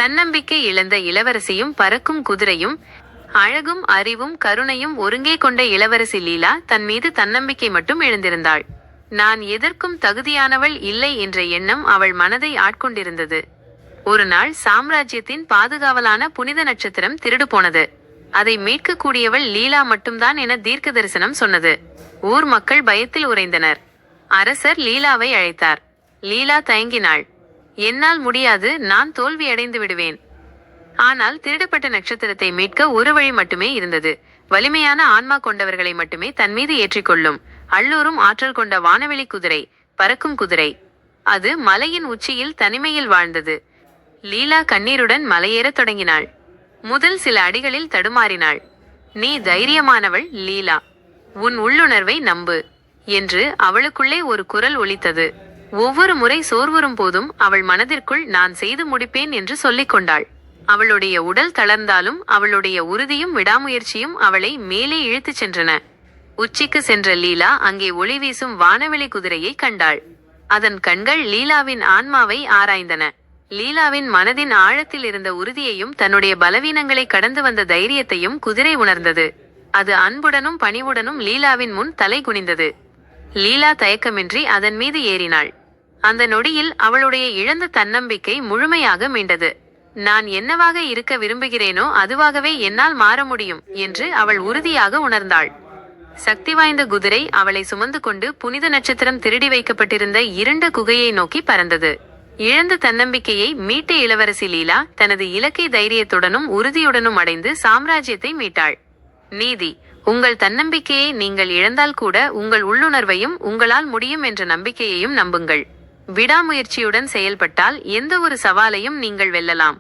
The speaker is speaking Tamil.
தன்னம்பிக்கை இழந்த இளவரசியும் பறக்கும் குதிரையும், அழகும் அறிவும் கருணையும் ஒருங்கே கொண்ட இளவரசி லீலா தன் மீது தன்னம்பிக்கை மட்டும் எழுந்திருந்தாள். நான் எதற்கும் தகுதியானவள் இல்லை என்ற எண்ணம் அவள் மனதை ஆட்கொண்டிருந்தது. ஒரு நாள் சாம்ராஜ்யத்தின் பாதுகாவலான புனித நட்சத்திரம் திருடு போனது. அதை மீட்கக்கூடியவள் லீலா மட்டும்தான் என தீர்க்க தரிசனம் சொன்னது. ஊர் மக்கள் பயத்தில் உறைந்தனர். அரசர் லீலாவை அழைத்தார். லீலா தயங்கினாள். என்னால் முடியாது, நான் தோல்வியடைந்து விடுவேன். ஆனால் திருடப்பட்ட நட்சத்திரத்தை மீட்க ஒரு வழி மட்டுமே இருந்தது. வலிமையான ஆன்மா கொண்டவர்களை மட்டுமே தன்மீது ஏற்றிக்கொள்ளும் அள்ளூரும் ஆற்றல் கொண்ட வானவெளி குதிரை, பறக்கும் குதிரை. அது மலையின் உச்சியில் தனிமையில் வாழ்ந்தது. லீலா கண்ணீருடன் மலையேறத் தொடங்கினாள். முதல் சில அடிகளில் தடுமாறினாள். நீ தைரியமானவள் லீலா, உன் உள்ளுணர்வை நம்பு என்று அவளுக்குள்ளே ஒரு குரல் ஒலித்தது. ஒவ்வொரு முறை சோர்வுறும் போதும் அவள் மனதிற்குள் நான் செய்து முடிப்பேன் என்று சொல்லிக் கொண்டாள். அவளுடைய உடல் தளர்ந்தாலும் அவளுடைய உறுதியும் விடாமுயற்சியும் அவளை மேலே இழுத்துச் சென்றன. உச்சிக்கு சென்ற லீலா அங்கே ஒளி வீசும் வானவெளி குதிரையை கண்டாள். அதன் கண்கள் லீலாவின் ஆன்மாவை ஆராய்ந்தன. லீலாவின் மனதின் ஆழத்தில் இருந்த உறுதியையும் தன்னுடைய பலவீனங்களை கடந்து வந்த தைரியத்தையும் குதிரை உணர்ந்தது. அது அன்புடனும் பணிவுடனும் லீலாவின் முன் தலை குனிந்தது. லீலா தயக்கமின்றி அதன் மீது ஏறினாள். அந்த நொடியில் அவளுடைய இழந்த தன்னம்பிக்கை முழுமையாக மீண்டது. நான் என்னவாக இருக்க விரும்புகிறேனோ அதுவாகவே என்னால் மாற முடியும் என்று அவள் உறுதியாக உணர்ந்தாள். சக்தி வாய்ந்த குதிரை அவளை சுமந்து கொண்டு புனித நட்சத்திரம் திருடி வைக்கப்பட்டிருந்த இருண்ட குகையை நோக்கி பறந்தது. இழந்த தன்னம்பிக்கையை மீட்ட இளவரசி லீலா தனது இலக்கை தைரியத்துடனும் உறுதியுடனும் அடைந்து சாம்ராஜ்யத்தை மீட்டாள். நீதி: உங்கள் தன்னம்பிக்கையை நீங்கள் இழந்தால் கூட உங்கள் உள்ளுணர்வையும் உங்களால் முடியும் என்ற நம்பிக்கையையும் நம்புங்கள். விடாமுயற்சியுடன் செயல்பட்டால் எந்த ஒரு சவாலையும் நீங்கள் வெல்லலாம்.